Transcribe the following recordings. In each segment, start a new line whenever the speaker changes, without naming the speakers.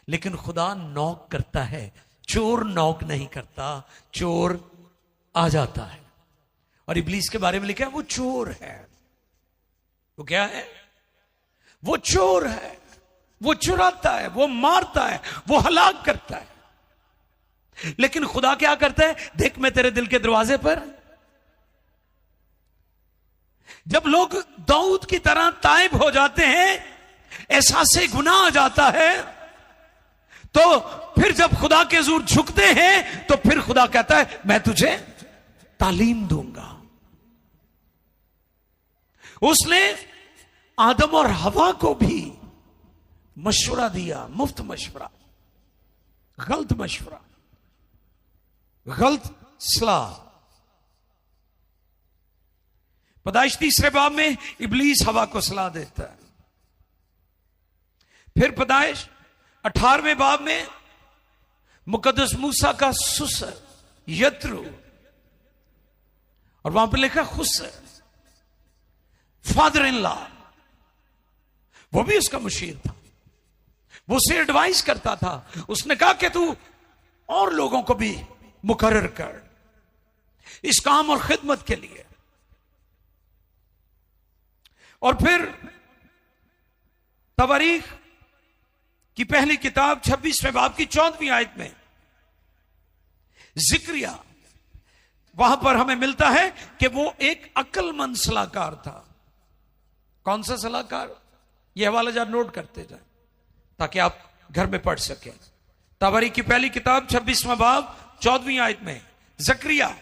लेकिन खुदा नॉक करता है, चोर नॉक नहीं करता, चोर आ जाता है। और इब्लीस के बारे में लिखा है वो चोर है। वो क्या है? वो चोर है, वो चुराता है, वो मारता है, वो हलाक करता है। लेकिन खुदा क्या करता है? देख मैं तेरे दिल के दरवाजे पर। जब लोग दाऊद की तरह ताइब हो जाते हैं, एहसास गुनाह आ जाता है, तो फिर जब खुदा के हुजूर झुकते हैं तो फिर खुदा कहता है मैं तुझे तालीम दूंगा। उसने आदम और हवा को भी मशवरा दिया, मुफ्त मशवरा, गलत मशवरा, गलत सलाह। पैदाइश 3 बाब में इब्लीस हवा को सलाह देता है। फिर पैदाइश 18वें बाब में मुकद्दस मूसा का सुसर यत्रो, और वहां पर लिखा खुसर, फादर इन लॉ, वो भी उसका मुशीर था, वो उसे एडवाइस करता था। उसने कहा कि तू और लोगों को भी मुकर्रर कर इस काम और खिदमत के लिए। और फिर तवारीख की पहली किताब 26वें बाब की 14वीं आयत में जिक्रिया, वहां पर हमें मिलता है कि वो एक अक्लमंद सलाहकार था। कौन सा सलाहकार? यह हवाला जार नोट करते जाए ताकि आप घर में पढ़ सकें। तवारीख की पहली किताब 26वां बाब 14वीं आयत में जकरिया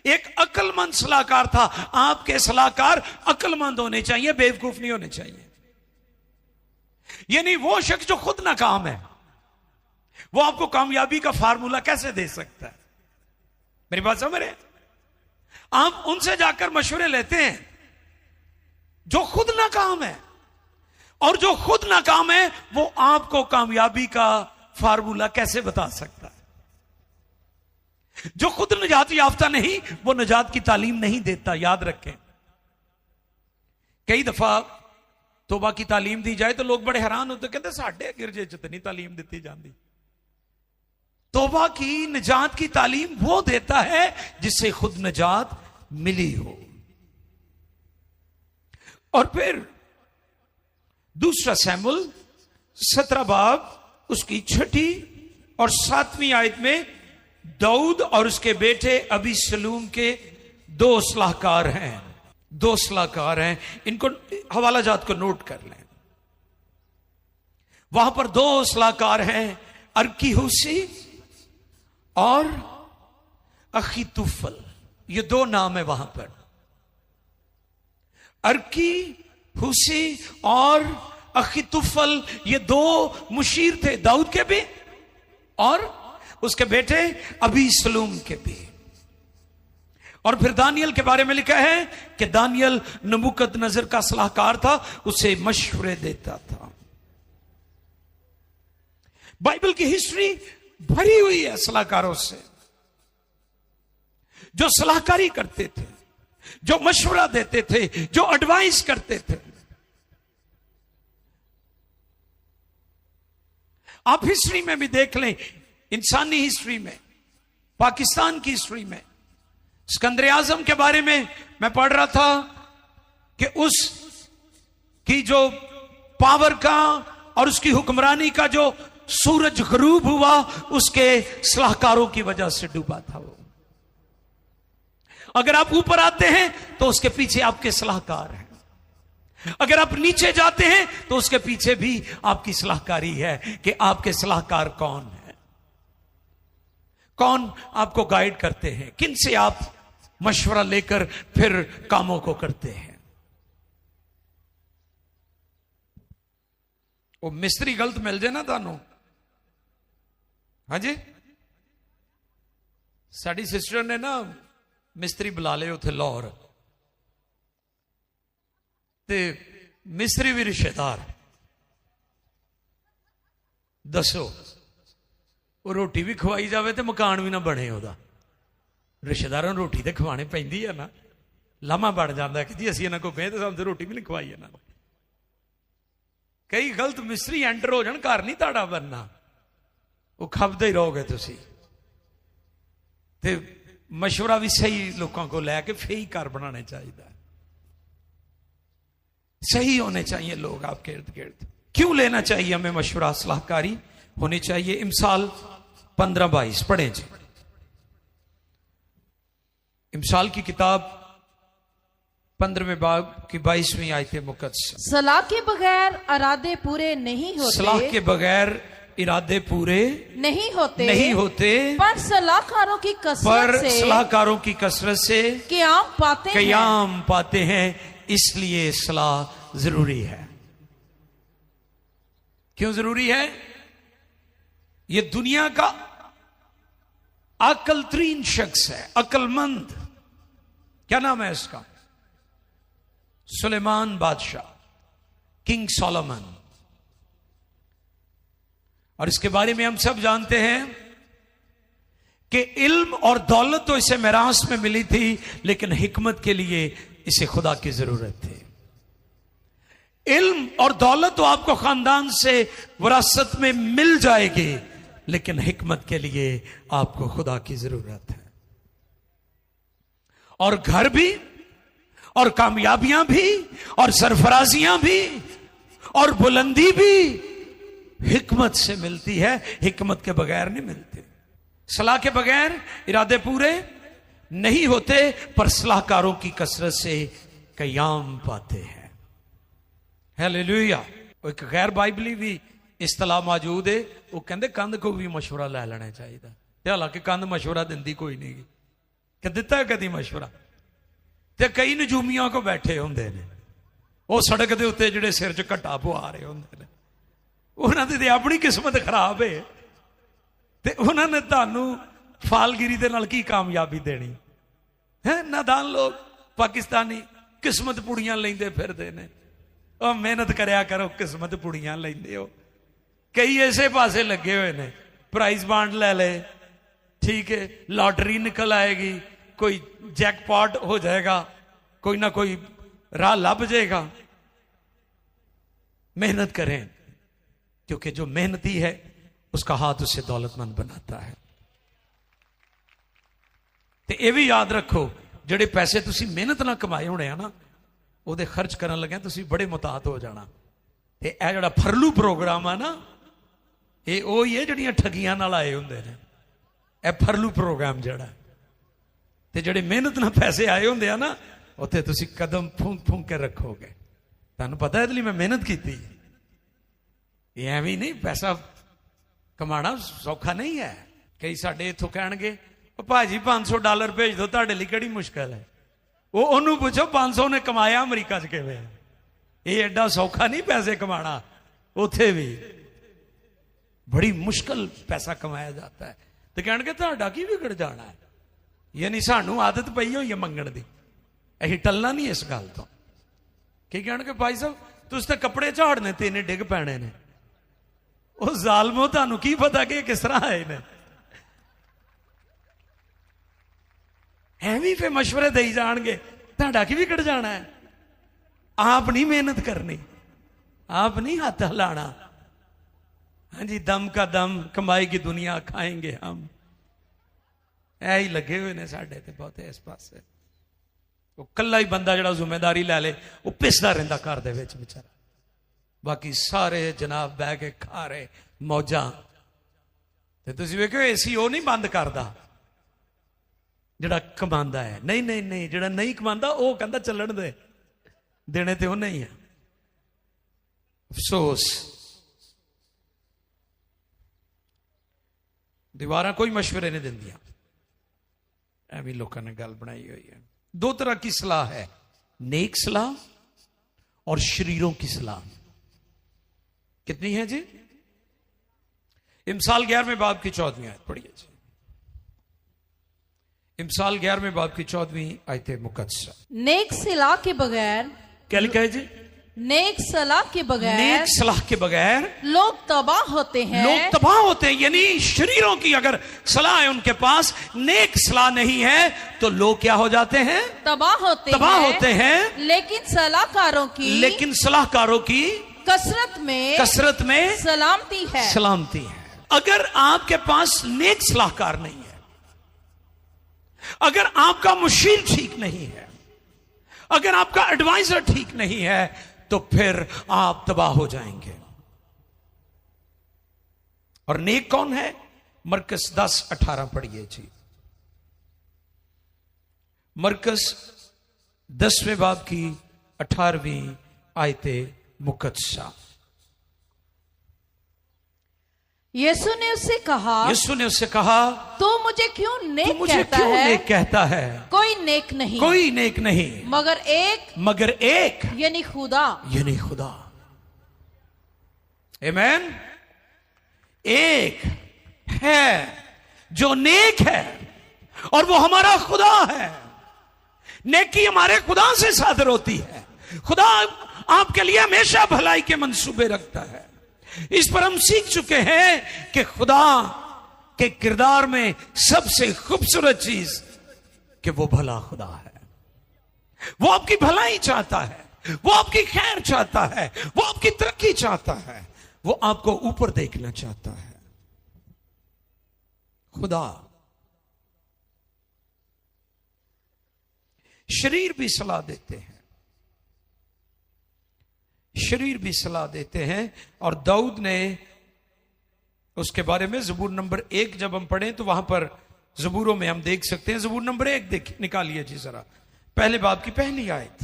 एक अक्लमंद सलाहकार था। आपके सलाहकार अक्लमंद होने चाहिए, बेवकूफ नहीं होने चाहिए। यानी वो शख्स जो खुद नाकाम है, वो आपको कामयाबी का फार्मूला कैसे दे सकता है? मेरी बात समझ रहे हैं? आप उनसे जाकर मशवरे लेते हैं जो खुद नाकाम है, और जो खुद नाकाम है वो आपको कामयाबी का फार्मूला कैसे बता सकता है? जो खुद निजात याफ्ता नहीं, वो निजात की तालीम नहीं देता। याद रखें, कई दफा तौबा की तालीम दी जाए तो लोग बड़े हैरान होते, कहते साढ़े गिरजे च नहीं तालीम दी जाती। तौबा की निजात की तालीम वो देता है जिससे खुद निजात मिली हो। और फिर दूसरा शमूएल 17 बाब उसकी 6ठी और 7वीं आयत में दाऊद और उसके बेटे अबीसलूम के 2 सलाहकार हैं। 2 सलाहकार हैं, इनको हवाला जात को नोट कर लें। वहां पर 2 सलाहकार हैं, अर्कीहुसी और अखीतुफल। ये 2 नाम है वहां पर, अर्कीहुसी और अखीतुफल। ये 2 मुशीर थे, दाऊद के भी और उसके बेटे अबीसलूम के भी। और फिर दानियल के बारे में लिखा है कि दानियल नबूकदनजर का सलाहकार था, उसे मशवरे देता था। बाइबल की हिस्ट्री भरी हुई है सलाहकारों से, जो सलाहकारी करते थे, जो मशवरा देते थे, जो एडवाइस करते थे। आप हिस्ट्री में भी देख लें, इंसानी हिस्ट्री में, पाकिस्तान की हिस्ट्री में, सिकंदर आजम के बारे में मैं पढ़ रहा था कि उस की जो पावर का और उसकी हुक्मरानी का जो सूरज गरूब हुआ, उसके सलाहकारों की वजह से डूबा था वो। अगर आप ऊपर आते हैं तो उसके पीछे आपके सलाहकार हैं, अगर आप नीचे जाते हैं तो उसके पीछे भी आपकी सलाहकारी है कि आपके सलाहकार कौन है, कौन आपको गाइड करते हैं, किन से आप मशवरा लेकर फिर कामों को करते हैं। वो मिस्त्री गलत मिल जाए ना थानू, हाँ जी, साड़ी सिस्टर ने ना मिस्त्री बुला ले उथे लाहौर, ते मिस्त्री भी रिश्तेदार। दसो वो रोटी भी खवाई जावे तो मकान भी ना बने, ओदा रिश्तेदारों रोटी तो खवाने पैंदी है ना, लामा बढ़ जाता है कि जी असी इन्हों को कहें तो सामने रोटी भी नहीं खवाई इन्होंने। कई गलत मिस्त्री एंटर हो जान, घर नहीं ताड़ा बनना, वो खपदे ही रहोगे तुसी। ते मशवरा भी सही लोगों को लैके फिर ही घर बनाने चाहिए। सही होने चाहिए लोग आपके इर्द गिर्द। क्यों लेना चाहिए हमें मशवरा? सलाहकारी होनी चाहिए। इमसाल 15-22 पढ़ें जी। इमसाल की किताब 15वें बाब की 22वीं आयत मुकद्दस।
सलाह के बगैर इरादे पूरे नहीं होते।
सलाह के बगैर इरादे पूरे नहीं होते।
पर सलाहकारों की कसरत से क़याम
पाते हैं। इसलिए सलाह जरूरी है। क्यों जरूरी है? ये दुनिया का अक्ल तरीन शख्स है, अक्लमंद। क्या नाम है इसका? सुलेमान बादशाह, किंग सोलोमन। और इसके बारे में हम सब जानते हैं कि इल्म और दौलत तो इसे मिरास में मिली थी, लेकिन हिकमत के लिए इसे खुदा की जरूरत थी। इल्म और दौलत तो आपको खानदान से विरासत में मिल जाएगी, लेकिन हिकमत के लिए आपको खुदा की जरूरत है। और घर भी, और कामयाबियां भी, और सरफराजियां भी, और बुलंदी भी हिकमत से मिलती है, हिकमत के बगैर नहीं मिलती। सलाह के बगैर इरादे पूरे नहीं होते, पर सलाहकारों की कसरत से क़याम पाते हैं। हालेलुया। एक गैर बाइबली भी इस्तलाह मौजूद है, वो कहते कंध को भी मशवरा लै लेना चाहिए। हालांकि कंध मशवरा दिंदी कोई नहीं कि दिता है कदी मशवरा। ते कई नजूमियां को बैठे होंगे ने, वो सड़क के उत्ते जिहड़े सिर च घट्टा पवा रहे होंगे ने, उन्होंने तो अपनी किस्मत खराब है, ते उन्होंने तुहानू फालगिरी दे नाल की कामयाबी देनी है। नादान लोग पाकिस्तानी किस्मत पुड़ियां लेंदे फिरदे ने। और मेहनत करया करो, किस्मत पुड़ियां लेंदे हो। कई ऐसे पासे लगे हुए ने, प्राइज बांड ले ले, ठीक है, लॉटरी निकल आएगी, कोई जैकपॉट हो जाएगा, कोई ना कोई राह लभ जाएगा। मेहनत करें, क्योंकि जो मेहनती है उसका हाथ उसे दौलतमंद बनाता है। ते ये भी याद रखो, जेडे पैसे तुसी मेहनत ना कमाए होने हैं ना, ਉਹਦੇ खर्च करन लगे तुसी बड़े मुताहत हो जाना। ते ਇਹ ਜਿਹੜਾ फरलू प्रोग्राम है ना, ये ਉਹੀ ਹੈ ਜਿਹੜੀਆਂ ਠੱਗੀਆਂ ਨਾਲ ਆਏ ਹੁੰਦੇ ਨੇ। ਇਹ फरलू प्रोग्राम ਜਿਹੜਾ ਤੇ ਜਿਹੜੇ ਮਿਹਨਤ ਨਾਲ ਪੈਸੇ ਆਏ ਹੁੰਦੇ ਆ ਨਾ, ਉੱਥੇ ਤੁਸੀਂ ਕਦਮ ਫੂੰਕ ਫੂੰਕ ਕੇ ਰੱਖੋਗੇ। ਤੁਹਾਨੂੰ ਪਤਾ ਇਹਦੇ ਲਈ ਮੈਂ ਮਿਹਨਤ ਕੀਤੀ। ਇਹ ਐਵੇਂ ਨਹੀਂ, ਪੈਸਾ ਕਮਾਣਾ ਸੌਖਾ ਨਹੀਂ ਹੈ। ਕਈ ਸਾਡੇ ਇੱਥੋਂ ਕਹਿਣਗੇ, ਭਾਜੀ $500 ਭੇਜ ਦਿਓ, ਤੁਹਾਡੇ ਲਈ ਕਿਹੜੀ ਮੁਸ਼ਕਲ ਹੈ। ਉਹਨੂੰ ਪੁੱਛੋ 500 ਨੇ ਕਮਾਇਆ ਅਮਰੀਕਾ 'ਚ ਕਿਵੇਂ। ਇਹ ਐਡਾ ਸੌਖਾ ਨਹੀਂ ਪੈਸੇ ਕਮਾਣਾ, ਉੱਥੇ ਵੀ ਬੜੀ ਮੁਸ਼ਕਲ ਪੈਸਾ ਕਮਾਇਆ ਜਾਂਦਾ ਹੈ। ਤੇ ਕਹਿਣਗੇ ਤੁਹਾਡਾ ਕੀ ਵਿਗੜ ਜਾਣਾ ਹੈ। ਯਾਨੀ ਸਾਨੂੰ ਆਦਤ ਪਈ ਹੋਈ ਹੈ ਮੰਗਣ ਦੀ, ਅਸੀਂ ਟਲਣਾ ਨਹੀਂ ਇਸ ਗੱਲ ਤੋਂ। ਕੀ ਕਹਿਣਗੇ, ਭਾਈ ਸਾਹਿਬ ਤੁਸੀਂ ਤਾਂ ਕੱਪੜੇ ਝਾੜਨੇ ਤੇ ਇਹਨੇ ਡਿੱਗ ਪੈਣੇ ਨੇ। ਉਹ ਜ਼ਾਲਮੋ, ਤੁਹਾਨੂੰ ਕੀ ਪਤਾ ਕਿ ਕਿਸ ਤਰ੍ਹਾਂ ਆਏ ਨੇ। ਐਵੇਂ ਫਿਰ ਮਸ਼ਵਰੇ ਦੇਈ ਜਾਣਗੇ, ਤੁਹਾਡਾ ਕੀ ਵਿਗੜ ਜਾਣਾ ਹੈ। ਆਪ नहीं मेहनत करनी, आप नहीं हाथ हिलाना। हाँ जी, दम का दम, कमाई की दुनिया खाएंगे हम। ऐ ही लगे हुए ने साडे ते बहुत इस पासे। वो कला ही बंदा जिहड़ा जिम्मेदारी लै ले, वो पिसदा रहिंदा घर दे विच बेचारा। बाकी सारे जनाब बह के खा रहे मौजां। ते तुसीं वेखो, एसी वो नहीं बंद करदा ਜਿਹੜਾ ਕਮਾਉਂਦਾ ਹੈ। ਨਹੀਂ ਨਹੀਂ ਨਹੀਂ, ਜਿਹੜਾ ਨਹੀਂ ਕਮਾਉਂਦਾ ਉਹ ਕਹਿੰਦਾ ਚੱਲਣ ਦੇ, ਦੇਣੇ ਤੇ ਉਹ ਨਹੀਂ ਹੈ। ਅਫਸੋਸ, ਦੀਵਾਰਾਂ ਕੋਈ ਮਸ਼ਵਰੇ ਨਹੀਂ ਦਿੰਦੀਆਂ। ਐਵੇਂ ਲੋਕਾਂ ਨੇ ਗੱਲ ਬਣਾਈ ਹੋਈ ਹੈ। दो तरह की सलाह है, नेक सलाह और शरीरों की सलाह। कितनी है जी? इमसाल 11वें बाब की 14वीं आयत पढ़िए जी। इमसाल 11वें बाब की 14वीं आयत मुकद्दस।
नेक सलाह के बगैर,
क्या लिखा है जी?
नेक सलाह के बगैर,
नेक सलाह के बगैर
लोग तबाह होते हैं।
लोग तबाह होते हैं। यानी शरीरों की अगर सलाह है उनके पास, नेक सलाह नहीं है, तो लोग क्या हो जाते हैं?
तबाह होते हैं। लेकिन सलाहकारों की कसरत में
सलामती है। अगर आपके पास नेक सलाहकार नहीं है, अगर आपका मुशीर ठीक नहीं है, अगर आपका एडवाइजर ठीक नहीं है, तो फिर आप तबाह हो जाएंगे। और नेक कौन है? मरकस 10:18 पढ़िए जी। मरकस 10वें बाब की 18वीं आयते मुकद्दसा।
यीशु ने उससे कहा, तू मुझे क्यों नेक
कहता है?
कोई नेक नहीं, मगर एक यानी खुदा।
आमीन। एक है जो नेक है और वो हमारा खुदा है। नेकी हमारे खुदा से सादर होती है। खुदा आपके लिए हमेशा भलाई के मंसूबे रखता है। इस पर हम सीख चुके हैं कि खुदा के किरदार में सबसे खूबसूरत चीज कि वो भला खुदा है। वो आपकी भलाई चाहता है, वो आपकी खैर चाहता है, वो आपकी तरक्की चाहता है, वो आपको ऊपर देखना चाहता है। खुदा शरीर भी सलाह देते हैं, शरीर भी सलाह देते हैं। और दाऊद ने उसके बारे में ज़बूर नंबर 1 जब हम पढ़ें तो वहां पर ज़बूरों में हम देख सकते हैं। ज़बूर नंबर 1 देखिए, निकालिए जी जरा, पहले बाब की पहली आयत।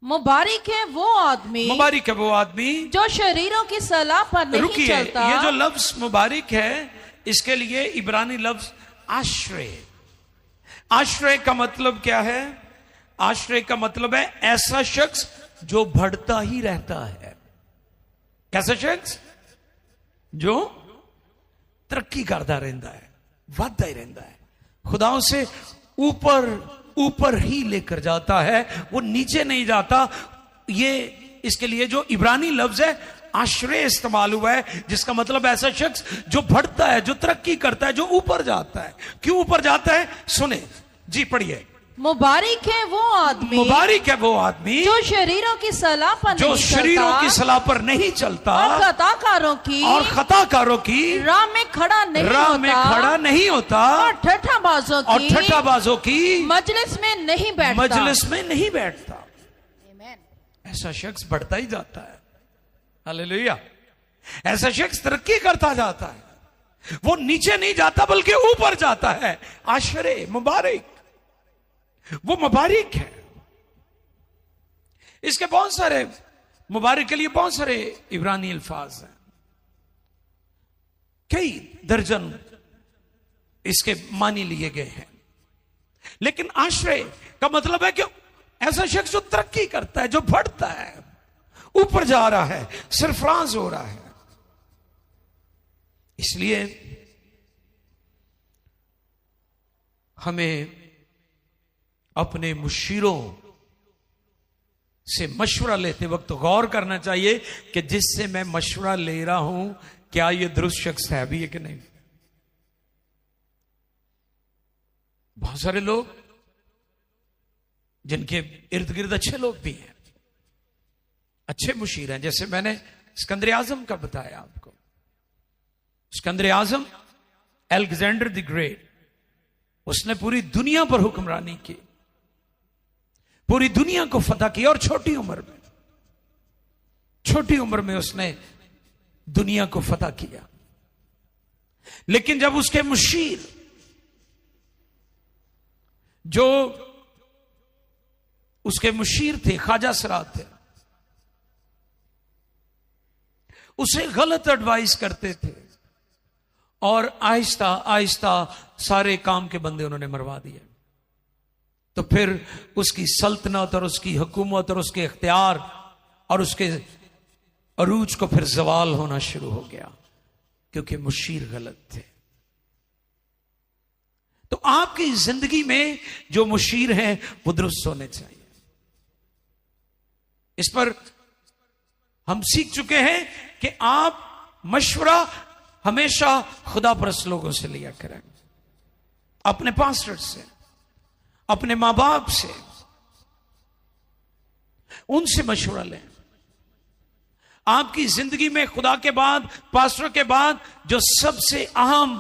मुबारक है वो आदमी जो शरीरों की सलाह पर नहीं चलता।
ये जो लफ्ज मुबारक है, इसके लिए इब्रानी लफ्ज आश्रय। आश्रय का मतलब क्या है? आश्रय का मतलब है ऐसा शख्स जो बढ़ता ही रहता है। कैसा शख्स? जो तरक्की करता रहता है, बढ़ता ही रहता है, खुदाओं से ऊपर ऊपर ही लेकर जाता है, वो नीचे नहीं जाता। ये इसके लिए जो इब्रानी लफ्ज है आश्रय इस्तेमाल हुआ है, जिसका मतलब ऐसा शख्स जो बढ़ता है, जो तरक्की करता है, जो ऊपर जाता है। क्यों ऊपर जाता है? सुने जी, पढ़िए।
मुबारक है वो आदमी जो शरीरों की सलाह पर नहीं चलता और खताकारों की राह में खड़ा नहीं होता और ठट्ठाबाजों की मजलिस में नहीं बैठता।
ऐसा शख्स बढ़ता ही जाता है। हालेलुया। ऐसा शख्स तरक्की करता जाता है, वो नीचे नहीं जाता बल्कि ऊपर जाता है। आश्रय, मुबारक, वो मुबारक है। इसके बहुत सारे, मुबारक के लिए बहुत सारे इब्रानी अल्फाज हैं, कई दर्जन इसके मानी लिए गए हैं। लेकिन आश्रय का मतलब है कि ऐसा शख्स जो तरक्की करता है, जो बढ़ता है, ऊपर जा रहा है, सरफराज हो रहा है। इसलिए हमें अपने मुशीरों से मशवरा लेते वक्त गौर करना चाहिए कि जिससे मैं मशवरा ले रहा हूं, क्या यह दुरुस्त शख्स है भी है कि नहीं। बहुत सारे लोग जिनके इर्द गिर्द अच्छे लोग भी हैं, अच्छे मुशीर हैं, जैसे मैंने सिकंदर आजम का बताया आपको। सिकंदर आजम, अलेक्जेंडर द ग्रेट, उसने पूरी दुनिया पर हुक्मरानी की, पूरी दुनिया को फतह किया। और छोटी उम्र में उसने दुनिया को फतह किया। लेकिन जब उसके मुशीर, जो उसके मुशीर थे, ख्वाजा सरात थे, उसे गलत एडवाइस करते थे और आहिस्ता आहिस्ता सारे काम के बंदे उन्होंने मरवा दिए। तो फिर उसकी सल्तनत और उसकी हुकूमत और उसके इख्तियार और उसके अरूज को फिर जवाल होना शुरू हो गया, क्योंकि मुशीर गलत थे। तो आपकी जिंदगी में जो मुशीर हैं वो दुरुस्त होने चाहिए। इस पर हम सीख चुके हैं कि आप मशवरा हमेशा खुदा परस्त लोगों से लिया करें, अपने पास्टर से, अपने मां बाप से, उनसे मशवरा लें। आपकी जिंदगी में खुदा के बाद, पास्टर के बाद जो सबसे अहम